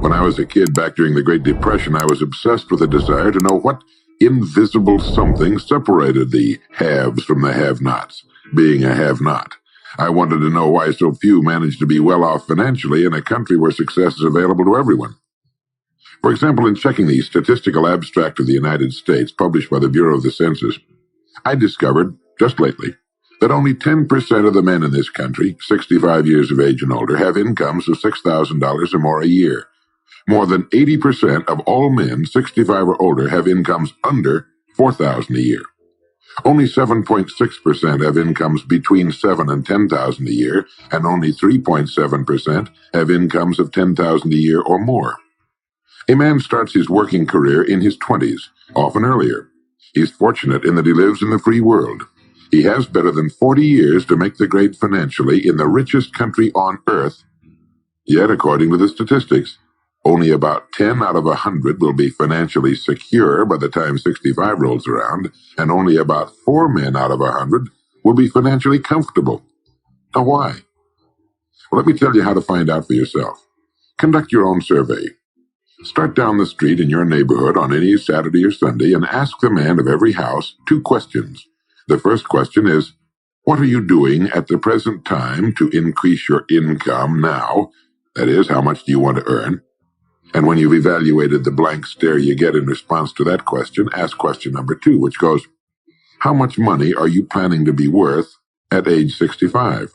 When I was a kid back during the Great Depression, I was obsessed with a desire to know what invisible something separated the haves from the have-nots, being a have-not. I wanted to know why so few managed to be well off financially in a country where success is available to everyone. For example, in checking the Statistical Abstract of the United States, published by the Bureau of the Census, I discovered, just lately, that only 10% of the men in this country, 65 years of age and older, have incomes of $6,000 or more a year. More than 80% of all men 65 or older have incomes under $4,000 a year. Only 7.6% have incomes between $7,000 and $10,000 a year, and only 3.7% have incomes of $10,000 a year or more. A man starts his working career in his 20s, often earlier. He's fortunate in that he lives in the free world. He has better than 40 years to make the grade financially in the richest country on earth. Yet, according to the statistics, only about 10 out of 100 will be financially secure by the time 65 rolls around, and only about 4 men out of 100 will be financially comfortable. Now, why? Well, let me tell you how to find out for yourself. Conduct your own survey. Start down the street in your neighborhood on any Saturday or Sunday and ask the man of every house 2 questions. The first question is, what are you doing at the present time to increase your income now? That is, how much do you want to earn? And when you've evaluated the blank stare you get in response to that question, ask question number 2, which goes, how much money are you planning to be worth at age 65?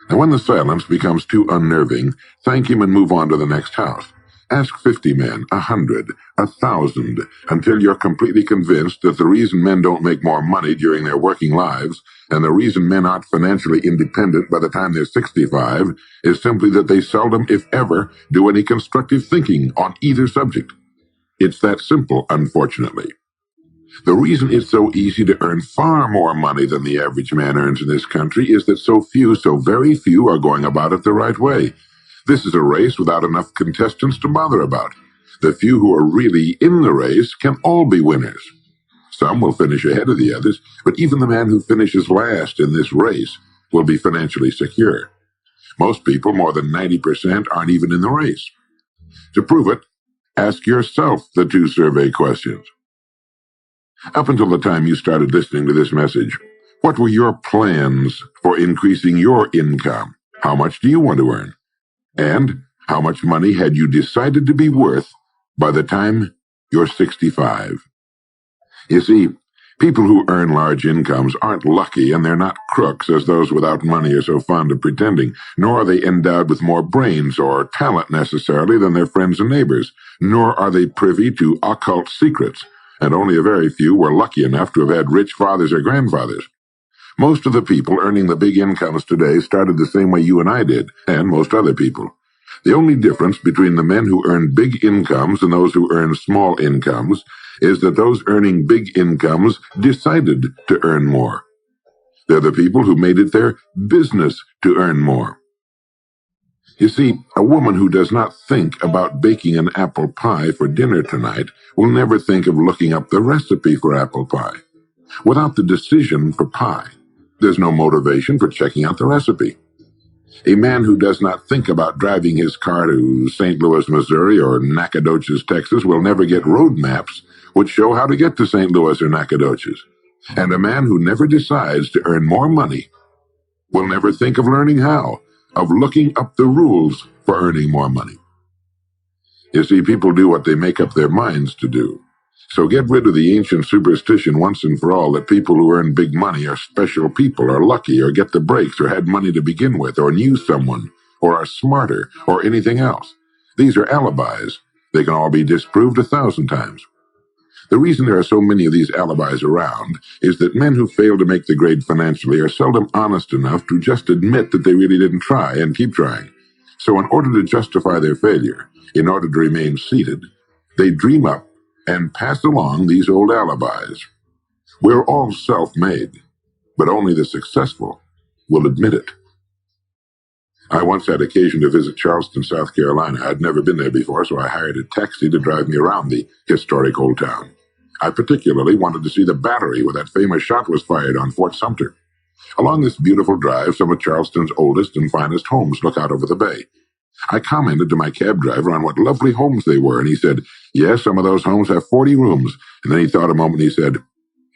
And when the silence becomes too unnerving, thank him and move on to the next house. Ask 50 men, 100, 1,000, until you're completely convinced that the reason men don't make more money during their working lives, and the reason men aren't financially independent by the time they're 65, is simply that they seldom, if ever, do any constructive thinking on either subject. It's that simple, unfortunately. The reason it's so easy to earn far more money than the average man earns in this country is that so very few, are going about it the right way. This is a race without enough contestants to bother about. The few who are really in the race can all be winners. Some will finish ahead of the others, but even the man who finishes last in this race will be financially secure. Most people, more than 90%, aren't even in the race. To prove it, ask yourself the 2 survey questions. Up until the time you started listening to this message, what were your plans for increasing your income? How much do you want to earn? And how much money had you decided to be worth by the time you're 65? You see, people who earn large incomes aren't lucky, and they're not crooks as those without money are so fond of pretending, nor are they endowed with more brains or talent necessarily than their friends and neighbors, nor are they privy to occult secrets, and only a very few were lucky enough to have had rich fathers or grandfathers. Most of the people earning the big incomes today started the same way you and I did, and most other people. The only difference between the men who earn big incomes and those who earn small incomes is that those earning big incomes decided to earn more. They're the people who made it their business to earn more. You see, a woman who does not think about baking an apple pie for dinner tonight will never think of looking up the recipe for apple pie. Without the decision for pie, there's no motivation for checking out the recipe. A man who does not think about driving his car to St. Louis, Missouri or Nacogdoches, Texas will never get road maps which show how to get to St. Louis or Nacogdoches. And a man who never decides to earn more money will never think of learning how, of looking up the rules for earning more money. You see, people do what they make up their minds to do. So get rid of the ancient superstition once and for all that people who earn big money are special people, or lucky, or get the breaks, or had money to begin with, or knew someone, or are smarter, or anything else. These are alibis. They can all be disproved 1,000 times. The reason there are so many of these alibis around is that men who fail to make the grade financially are seldom honest enough to just admit that they really didn't try and keep trying. So in order to justify their failure, in order to remain seated, they dream up and pass along these old alibis. We're all self-made, but only the successful will admit it. I once had occasion to visit Charleston, South Carolina. I'd never been there before, so I hired a taxi to drive me around the historic old town. I particularly wanted to see the battery where that famous shot was fired on Fort Sumter. Along this beautiful drive, some of Charleston's oldest and finest homes look out over the bay. I commented to my cab driver on what lovely homes they were, and he said, yes, some of those homes have 40 rooms. And then he thought a moment and he said,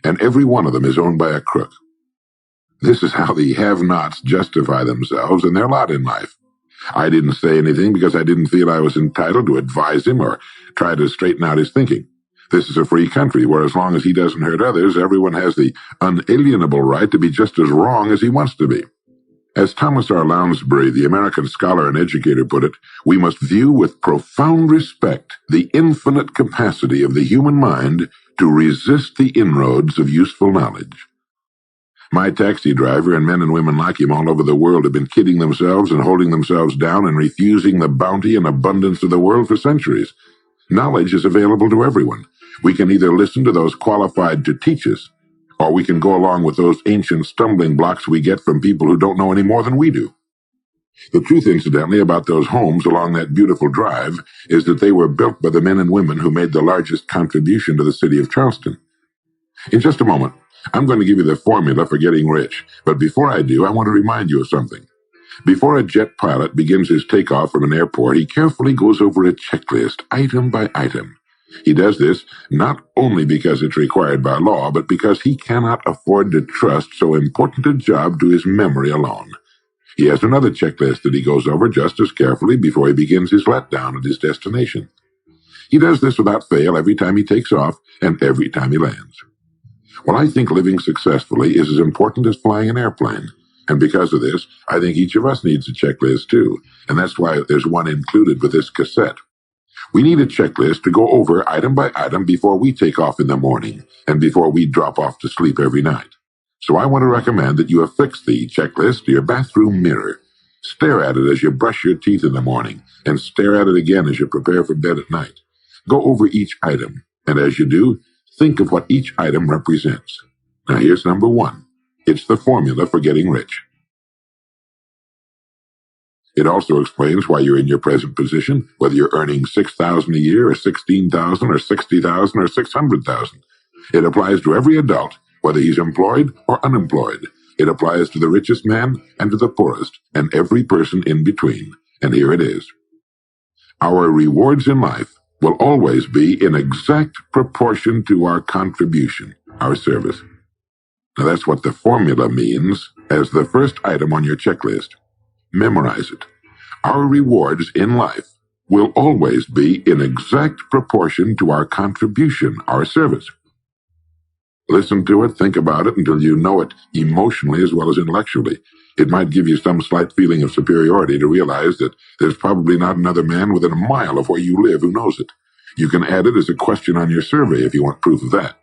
and every one of them is owned by a crook. This is how the have-nots justify themselves and their lot in life. I didn't say anything because I didn't feel I was entitled to advise him or try to straighten out his thinking. This is a free country where as long as he doesn't hurt others, everyone has the unalienable right to be just as wrong as he wants to be. As Thomas R. Lounsbury, the American scholar and educator, put it, we must view with profound respect the infinite capacity of the human mind to resist the inroads of useful knowledge. My taxi driver and men and women like him all over the world have been kidding themselves and holding themselves down and refusing the bounty and abundance of the world for centuries. Knowledge is available to everyone. We can either listen to those qualified to teach us, or we can go along with those ancient stumbling blocks we get from people who don't know any more than we do. The truth, incidentally, about those homes along that beautiful drive is that they were built by the men and women who made the largest contribution to the city of Charleston. In just a moment, I'm going to give you the formula for getting rich. But before I do, I want to remind you of something. Before a jet pilot begins his takeoff from an airport, he carefully goes over a checklist, item by item. He does this not only because it's required by law, but because he cannot afford to trust so important a job to his memory alone. He has another checklist that he goes over just as carefully before he begins his letdown at his destination. He does this without fail every time he takes off and every time he lands. Well, I think living successfully is as important as flying an airplane. And because of this, I think each of us needs a checklist too. And that's why there's one included with this cassette. We need a checklist to go over item by item before we take off in the morning and before we drop off to sleep every night. So I want to recommend that you affix the checklist to your bathroom mirror. Stare at it as you brush your teeth in the morning and stare at it again as you prepare for bed at night. Go over each item, and as you do, think of what each item represents. Now here's number one. It's the formula for getting rich. It also explains why you're in your present position, whether you're earning $6,000 a year or $16,000 or $60,000 or $600,000. It applies to every adult, whether he's employed or unemployed. It applies to the richest man and to the poorest, and every person in between. And here it is. Our rewards in life will always be in exact proportion to our contribution, our service. Now that's what the formula means as the first item on your checklist. Memorize it. Our rewards in life will always be in exact proportion to our contribution, our service. Listen to it, think about it until you know it emotionally as well as intellectually. It might give you some slight feeling of superiority to realize that there's probably not another man within a mile of where you live who knows it. You can add it as a question on your survey if you want proof of that.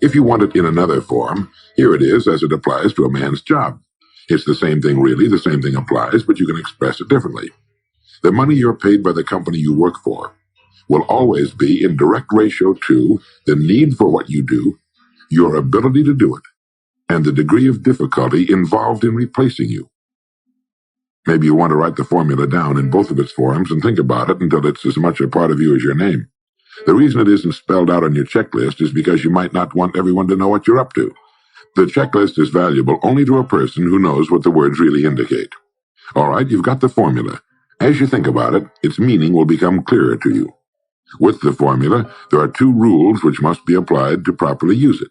If you want it in another form, here it is as it applies to a man's job. It's the same thing really, the same thing applies, but you can express it differently. The money you're paid by the company you work for will always be in direct ratio to the need for what you do, your ability to do it, and the degree of difficulty involved in replacing you. Maybe you want to write the formula down in both of its forms and think about it until it's as much a part of you as your name. The reason it isn't spelled out on your checklist is because you might not want everyone to know what you're up to. The checklist is valuable only to a person who knows what the words really indicate. All right, you've got the formula. As you think about it, its meaning will become clearer to you. With the formula, there are two rules which must be applied to properly use it.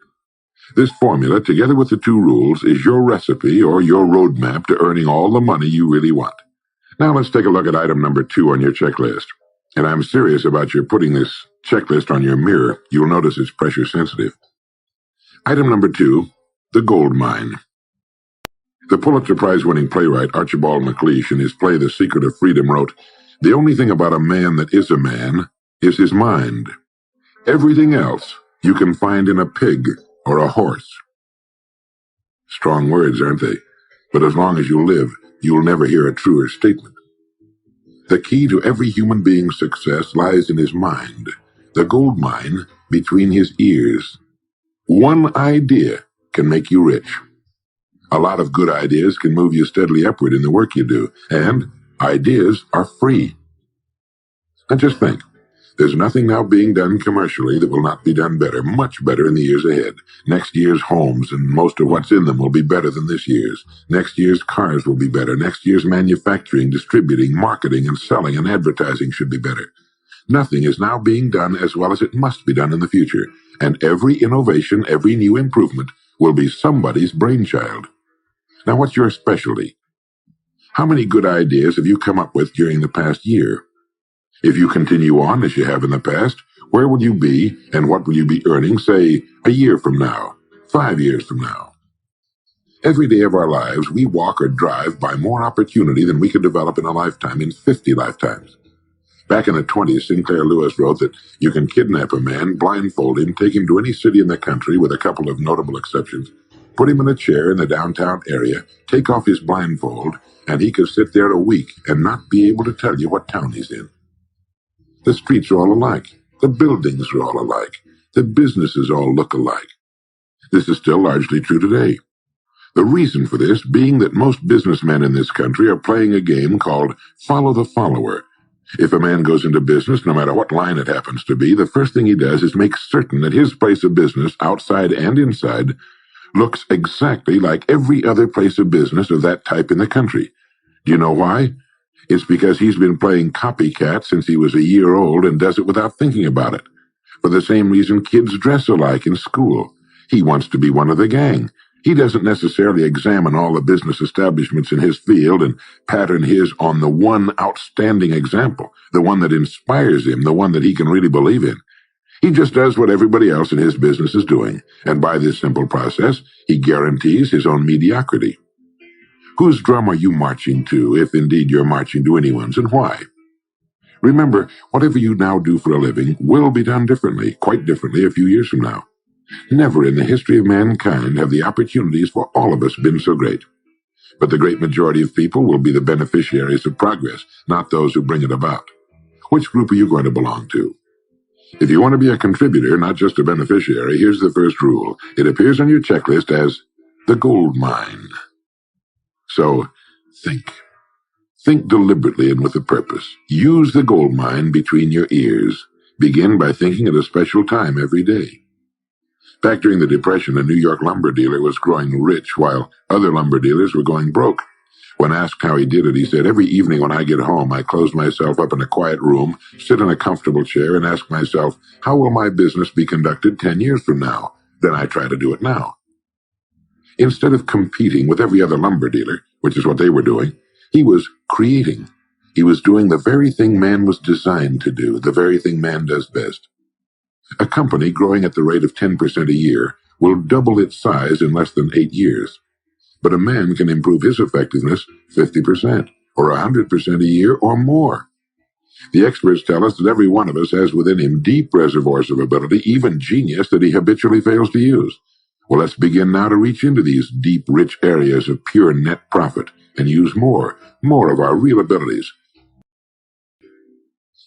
This formula, together with the two rules, is your recipe or your roadmap to earning all the money you really want. Now let's take a look at item number 2 on your checklist. And I'm serious about your putting this checklist on your mirror. You'll notice it's pressure sensitive. Item number 2, the gold mine. The Pulitzer Prize-winning playwright Archibald MacLeish in his play The Secret of Freedom wrote, "The only thing about a man that is a man is his mind. Everything else you can find in a pig or a horse." Strong words, aren't they? But as long as you live, you'll never hear a truer statement. The key to every human being's success lies in his mind, the gold mine between his ears. One idea can make you rich. A lot of good ideas can move you steadily upward in the work you do, and ideas are free. And just think, There's nothing now being done commercially that will not be done better, much better in the years ahead. Next year's homes and most of what's in them will be better than this year's. Next year's cars will be better. Next year's manufacturing, distributing, marketing, and selling and advertising should be better. Nothing is now being done as well as it must be done in the future, and every innovation, every new improvement will be somebody's brainchild. Now, what's your specialty? How many good ideas have you come up with during the past year? If you continue on as you have in the past, where will you be and what will you be earning, say, a year from now, 5 years from now? Every day of our lives, we walk or drive by more opportunity than we could develop in a lifetime, in 50 lifetimes. Back in the 20s, Sinclair Lewis wrote that you can kidnap a man, blindfold him, take him to any city in the country with a couple of notable exceptions, put him in a chair in the downtown area, take off his blindfold, and he could sit there a week and not be able to tell you what town he's in. The streets are all alike. The buildings are all alike. The businesses all look alike. This is still largely true today. The reason for this being that most businessmen in this country are playing a game called follow the follower. If a man goes into business, no matter what line it happens to be, the first thing he does is make certain that his place of business, outside and inside, looks exactly like every other place of business of that type in the country. Do you know why? It's because he's been playing copycat since he was a year old and does it without thinking about it. For the same reason kids dress alike in school. He wants to be one of the gang. He doesn't necessarily examine all the business establishments in his field and pattern his on the one outstanding example, the one that inspires him, the one that he can really believe in. He just does what everybody else in his business is doing, and by this simple process, he guarantees his own mediocrity. Whose drum are you marching to, if indeed you're marching to anyone's, and why? Remember, whatever you now do for a living will be done differently, quite differently a few years from now. Never in the history of mankind have the opportunities for all of us been so great. But the great majority of people will be the beneficiaries of progress, not those who bring it about. Which group are you going to belong to? If you want to be a contributor, not just a beneficiary, here's the first rule. It appears on your checklist as the gold mine. So, think. Think deliberately and with a purpose. Use the gold mine between your ears. Begin by thinking at a special time every day. Back during the Depression, a New York lumber dealer was growing rich while other lumber dealers were going broke. When asked how he did it, he said, "Every evening when I get home, I close myself up in a quiet room, sit in a comfortable chair, and ask myself, how will my business be conducted 10 years from now? Then I try to do it now." Instead of competing with every other lumber dealer, which is what they were doing, he was creating. He was doing the very thing man was designed to do, the very thing man does best. A company growing at the rate of 10% a year will double its size in less than 8 years. But a man can improve his effectiveness 50% or 100% a year or more. The experts tell us that every one of us has within him deep reservoirs of ability, even genius, that he habitually fails to use. Well, let's begin now to reach into these deep, rich areas of pure net profit and use more of our real abilities.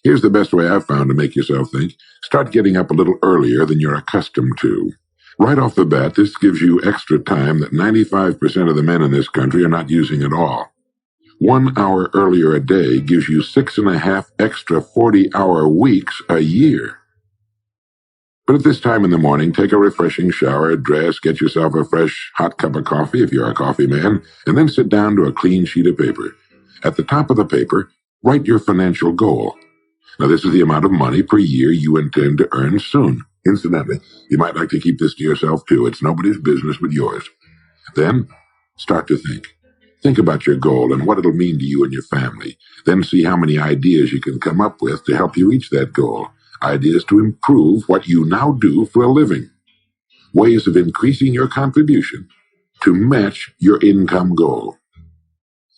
Here's the best way I've found to make yourself think. Start getting up a little earlier than you're accustomed to. Right off the bat, this gives you extra time that 95% of the men in this country are not using at all. 1 hour earlier a day gives you 6.5 extra 40-hour weeks a year. But at this time in the morning, take a refreshing shower, dress, get yourself a fresh, hot cup of coffee if you're a coffee man, and then sit down to a clean sheet of paper. At the top of the paper, write your financial goal. Now, this is the amount of money per year you intend to earn soon. Incidentally, you might like to keep this to yourself, too. It's nobody's business but yours. Then, start to think. Think about your goal and what it'll mean to you and your family. Then see how many ideas you can come up with to help you reach that goal. Ideas to improve what you now do for a living. Ways of increasing your contribution to match your income goal.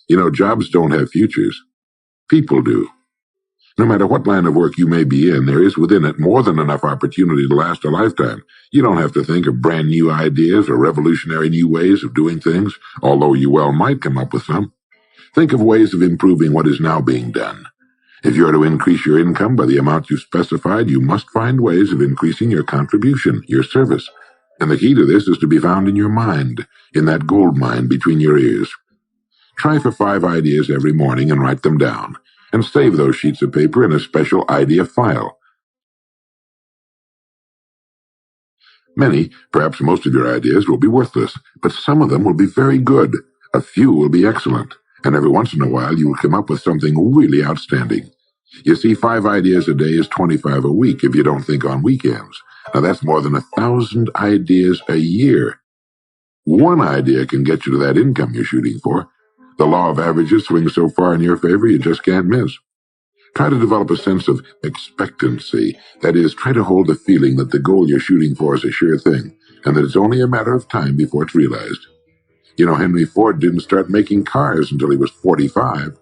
You know, jobs don't have futures. People do. No matter what line of work you may be in, there is within it more than enough opportunity to last a lifetime. You don't have to think of brand new ideas or revolutionary new ways of doing things, although you well might come up with some. Think of ways of improving what is now being done. If you are to increase your income by the amount you specified, you must find ways of increasing your contribution, your service. And the key to this is to be found in your mind, in that gold mine between your ears. Try for 5 ideas every morning and write them down, and save those sheets of paper in a special idea file. Many, perhaps most of your ideas will be worthless, but some of them will be very good. A few will be excellent, and every once in a while you will come up with something really outstanding. You see, 5 ideas a day is 25 a week if you don't think on weekends. Now that's more than 1,000 ideas a year. One idea can get you to that income you're shooting for. The law of averages swings so far in your favor you just can't miss. Try to develop a sense of expectancy. That is, try to hold the feeling that the goal you're shooting for is a sure thing, and that it's only a matter of time before it's realized. You know, Henry Ford didn't start making cars until he was 45.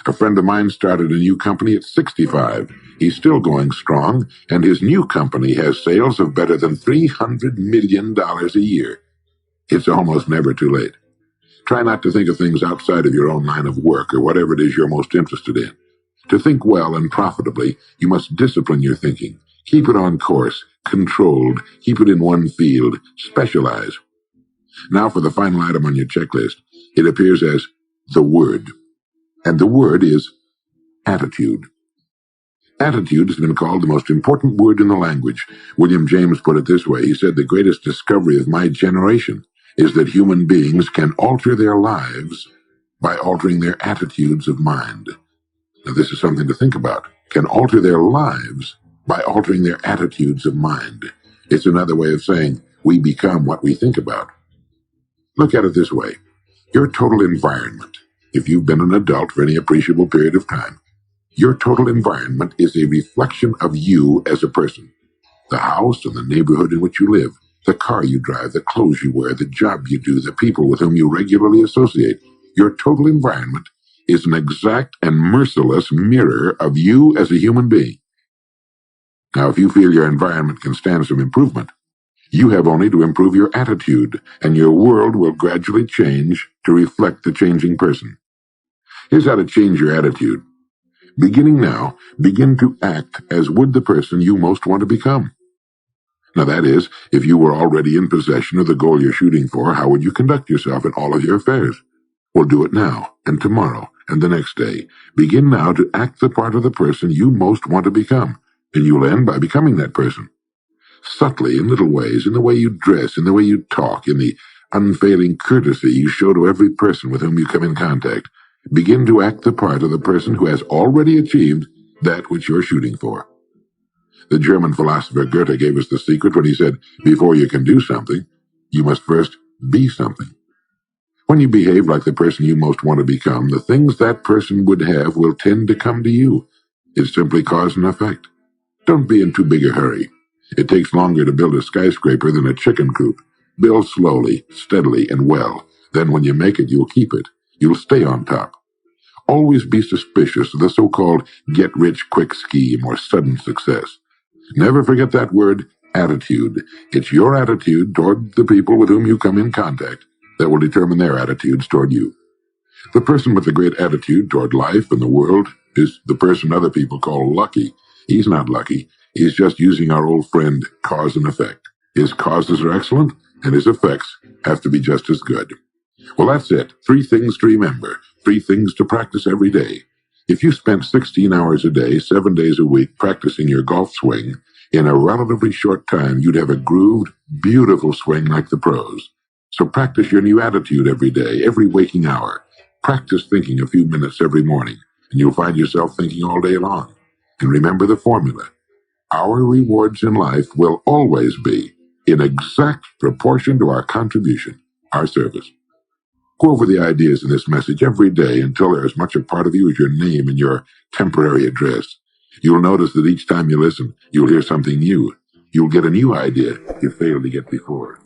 A friend of mine started a new company at 65. He's still going strong, and his new company has sales of better than $300 million a year. It's almost never too late. Try not to think of things outside of your own line of work or whatever it is you're most interested in. To think well and profitably, you must discipline your thinking. Keep it on course, controlled, keep it in one field, specialize. Now for the final item on your checklist. It appears as the word. And the word is attitude. Attitude has been called the most important word in the language. William James put it this way. He said, "The greatest discovery of my generation is that human beings can alter their lives by altering their attitudes of mind." Now, this is something to think about. Can alter their lives by altering their attitudes of mind. It's another way of saying we become what we think about. Look at it this way. Your total environment, if you've been an adult for any appreciable period of time, your total environment is a reflection of you as a person. The house and the neighborhood in which you live, the car you drive, the clothes you wear, the job you do, the people with whom you regularly associate. Your total environment is an exact and merciless mirror of you as a human being. Now, if you feel your environment can stand some improvement, you have only to improve your attitude, and your world will gradually change to reflect the changing person. Here's how to change your attitude. Beginning now, begin to act as would the person you most want to become. Now that is, if you were already in possession of the goal you're shooting for, how would you conduct yourself in all of your affairs? Well, do it now, and tomorrow, and the next day. Begin now to act the part of the person you most want to become, and you'll end by becoming that person. Subtly, in little ways, in the way you dress, in the way you talk, in the unfailing courtesy you show to every person with whom you come in contact, begin to act the part of the person who has already achieved that which you're shooting for. The German philosopher Goethe gave us the secret when he said, before you can do something, you must first be something. When you behave like the person you most want to become, the things that person would have will tend to come to you. It's simply cause and effect. Don't be in too big a hurry. It takes longer to build a skyscraper than a chicken coop. Build slowly, steadily, and well. Then when you make it, you'll keep it. You'll stay on top. Always be suspicious of the so-called get-rich-quick scheme or sudden success. Never forget that word, attitude. It's your attitude toward the people with whom you come in contact that will determine their attitudes toward you. The person with a great attitude toward life and the world is the person other people call lucky. He's not lucky. He's just using our old friend cause and effect. His causes are excellent, and his effects have to be just as good. Well, that's it. 3 things to remember. 3 things to practice every day. If you spent 16 hours a day, 7 days a week practicing your golf swing, in a relatively short time, you'd have a grooved, beautiful swing like the pros. So practice your new attitude every day, every waking hour. Practice thinking a few minutes every morning, and you'll find yourself thinking all day long. And remember the formula. Our rewards in life will always be in exact proportion to our contribution, our service. Go over the ideas in this message every day until they're as much a part of you as your name and your temporary address. You'll notice that each time you listen, you'll hear something new. You'll get a new idea you failed to get before.